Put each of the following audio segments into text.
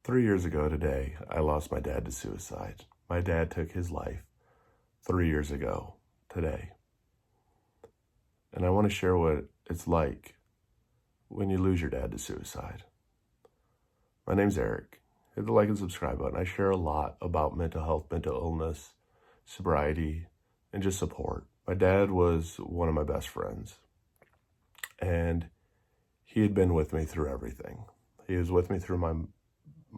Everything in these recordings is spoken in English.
3 years ago today, I lost my dad to suicide. My dad took his life 3 years ago today. And I want to share what it's like when you lose your dad to suicide. My name's Eric. Hit the like and subscribe button. I share a lot about mental health, mental illness, sobriety, and just support. My dad was one of my best friends, and he had been with me through everything. He was with me through my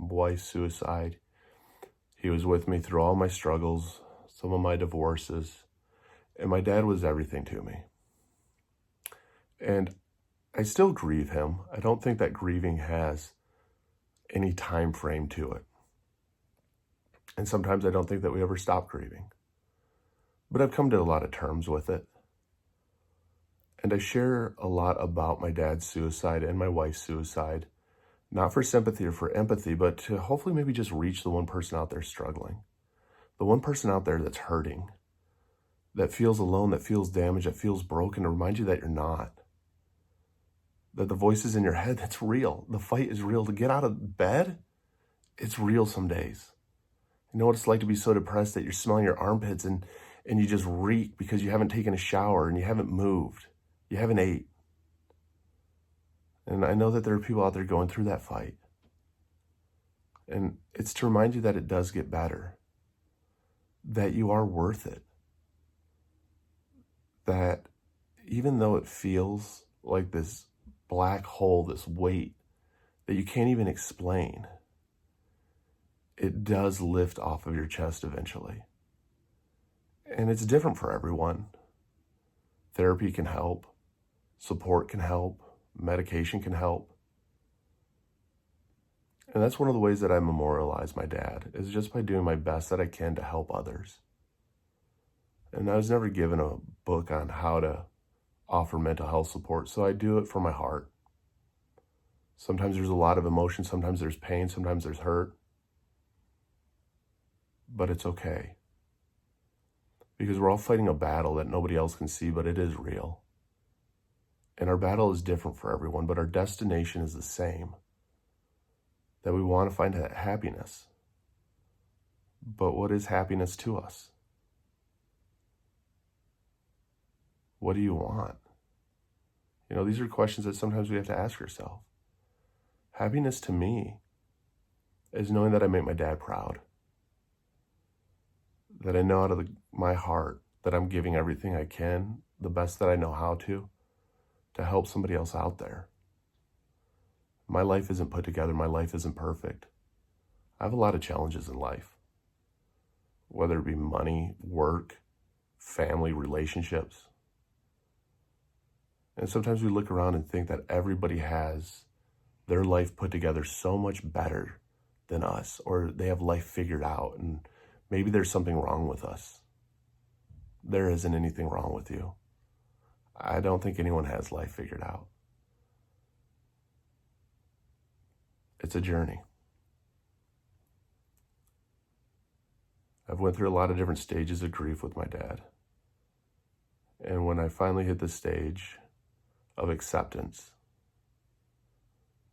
wife's suicide. He was with me through all my struggles, some of my divorces, and my dad was everything to me. And I still grieve him. I don't think that grieving has any time frame to it. And sometimes I don't think that we ever stop grieving. But I've come to a lot of terms with it. And I share a lot about my dad's suicide and my wife's suicide, not for sympathy or for empathy, but to hopefully maybe just reach the one person out there struggling, the one person out there that's hurting, that feels alone, that feels damaged, that feels broken, to remind you that you're not. That the voices in your head, that's real. The fight is real. To get out of bed, it's real some days. You know what it's like to be so depressed that you're smelling your armpits and you just reek because you haven't taken a shower and you haven't moved. You haven't ate. And I know that there are people out there going through that fight. And it's to remind you that it does get better. That you are worth it. That even though it feels like this black hole, this weight that you can't even explain, it does lift off of your chest eventually. And it's different for everyone. Therapy can help. Support can help. Medication can help. And that's one of the ways that I memorialize my dad, is just by doing my best that I can to help others. And I was never given a book on how to offer mental health support, so I do it from my heart. Sometimes there's a lot of emotion, sometimes there's pain, sometimes there's hurt. But it's okay. Because we're all fighting a battle that nobody else can see, but it is real. And our battle is different for everyone, but our destination is the same. That we want to find happiness. But what is happiness to us? What do you want? You know, these are questions that sometimes we have to ask ourselves. Happiness to me is knowing that I make my dad proud. That I know out of my heart that I'm giving everything I can, the best that I know how to help somebody else out there. My life isn't put together. My life isn't perfect. I have a lot of challenges in life, whether it be money, work, family, relationships. And sometimes we look around and think that everybody has their life put together so much better than us, or they have life figured out, and maybe there's something wrong with us. There isn't anything wrong with you. I don't think anyone has life figured out. It's a journey. I've went through a lot of different stages of grief with my dad. And when I finally hit the stage of acceptance,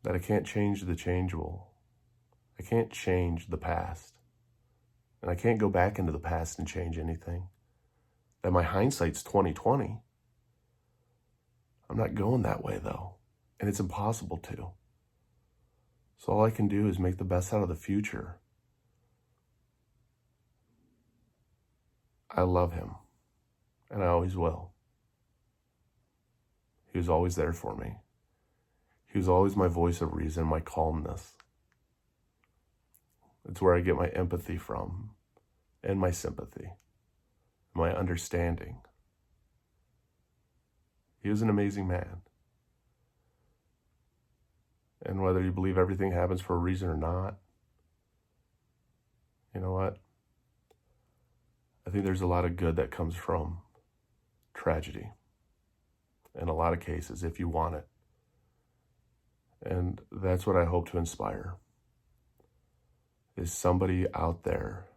that I can't change the changeable, I can't change the past, and I can't go back into the past and change anything, that my hindsight's 20/20. I'm not going that way though, and it's impossible to. So all I can do is make the best out of the future. I love him, and I always will. He was always there for me. He was always my voice of reason, my calmness. It's where I get my empathy from, and my sympathy, my understanding. He was an amazing man. And whether you believe everything happens for a reason or not, you know what? I think there's a lot of good that comes from tragedy. In a lot of cases, if you want it. And that's what I hope to inspire. Is somebody out there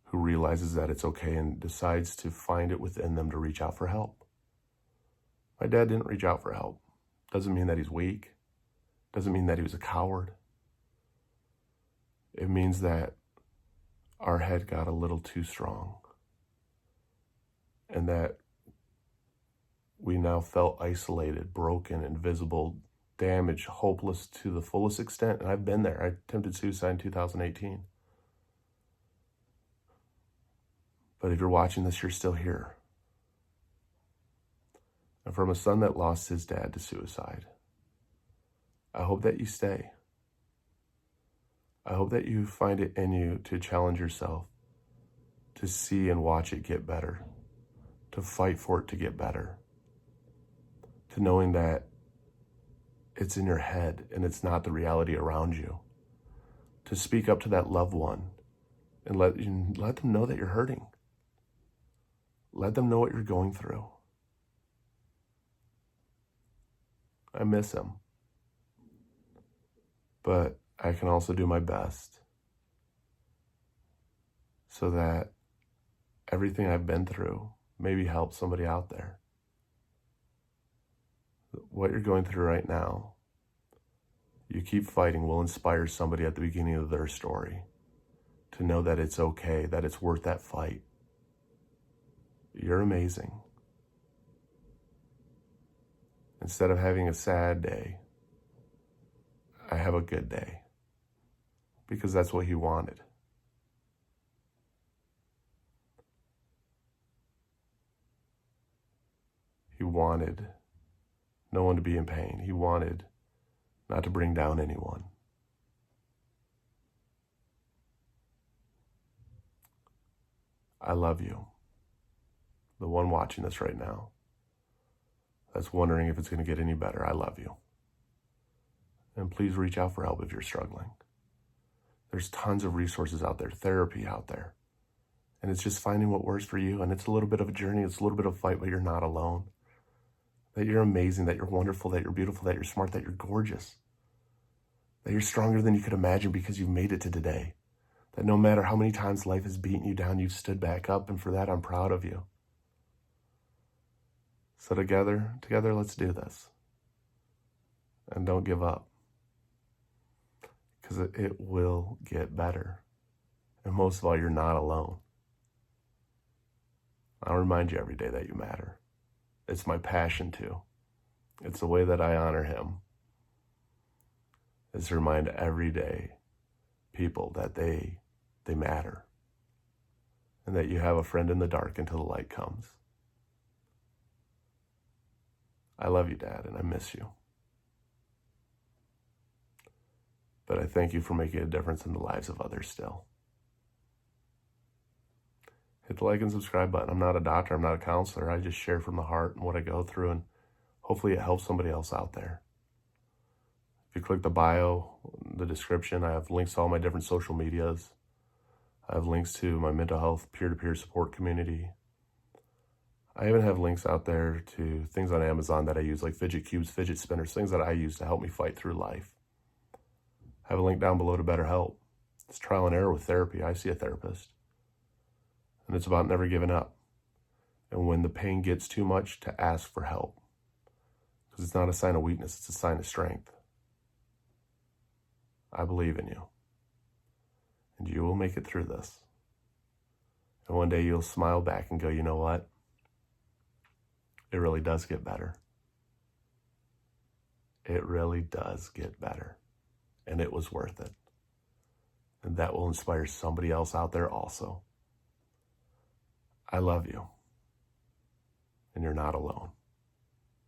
who realizes that it's okay and decides to find it within them to reach out for help. My dad didn't reach out for help. Doesn't mean that he's weak. Doesn't mean that he was a coward. It means that our head got a little too strong and that we now felt isolated, broken, invisible, damaged, hopeless to the fullest extent. And I've been there. I attempted suicide in 2018. But if you're watching this, you're still here. And from a son that lost his dad to suicide, I hope that you stay. I hope that you find it in you to challenge yourself, to see and watch it get better, to fight for it to get better, to knowing that it's in your head and it's not the reality around you, to speak up to that loved one and let them know that you're hurting. Let them know what you're going through. I miss him. But I can also do my best so that everything I've been through maybe helps somebody out there. What you're going through right now, you keep fighting will inspire somebody at the beginning of their story to know that it's okay, that it's worth that fight. You're amazing. Instead of having a sad day, I have a good day, because that's what he wanted. He wanted no one to be in pain. He wanted not to bring down anyone. I love you. The one watching this right now that's wondering if it's going to get any better, I love you. And please reach out for help if you're struggling. There's tons of resources out there, therapy out there. And it's just finding what works for you. And it's a little bit of a journey. It's a little bit of a fight, but you're not alone. That you're amazing, that you're wonderful, that you're beautiful, that you're smart, that you're gorgeous. That you're stronger than you could imagine because you've made it to today. That no matter how many times life has beaten you down, you've stood back up. And for that, I'm proud of you. So together, let's do this. And don't give up. Because it will get better. And most of all, you're not alone. I'll remind you every day that you matter. It's my passion too. It's the way that I honor him. Is to remind every day people that they matter. And that you have a friend in the dark until the light comes. I love you, Dad, and I miss you. But I thank you for making a difference in the lives of others still. Hit the like and subscribe button. I'm not a doctor, I'm not a counselor. I just share from the heart and what I go through, and hopefully it helps somebody else out there. If you click the bio, the description, I have links to all my different social medias. I have links to my mental health peer-to-peer support community. I even have links out there to things on Amazon that I use, like fidget cubes, fidget spinners, things that I use to help me fight through life. I have a link down below to BetterHelp. It's trial and error with therapy. I see a therapist. And it's about never giving up. And when the pain gets too much, to ask for help. Because it's not a sign of weakness, it's a sign of strength. I believe in you. And you will make it through this. And one day you'll smile back and go, you know what? It really does get better. It really does get better. And it was worth it. And that will inspire somebody else out there also. I love you. And you're not alone.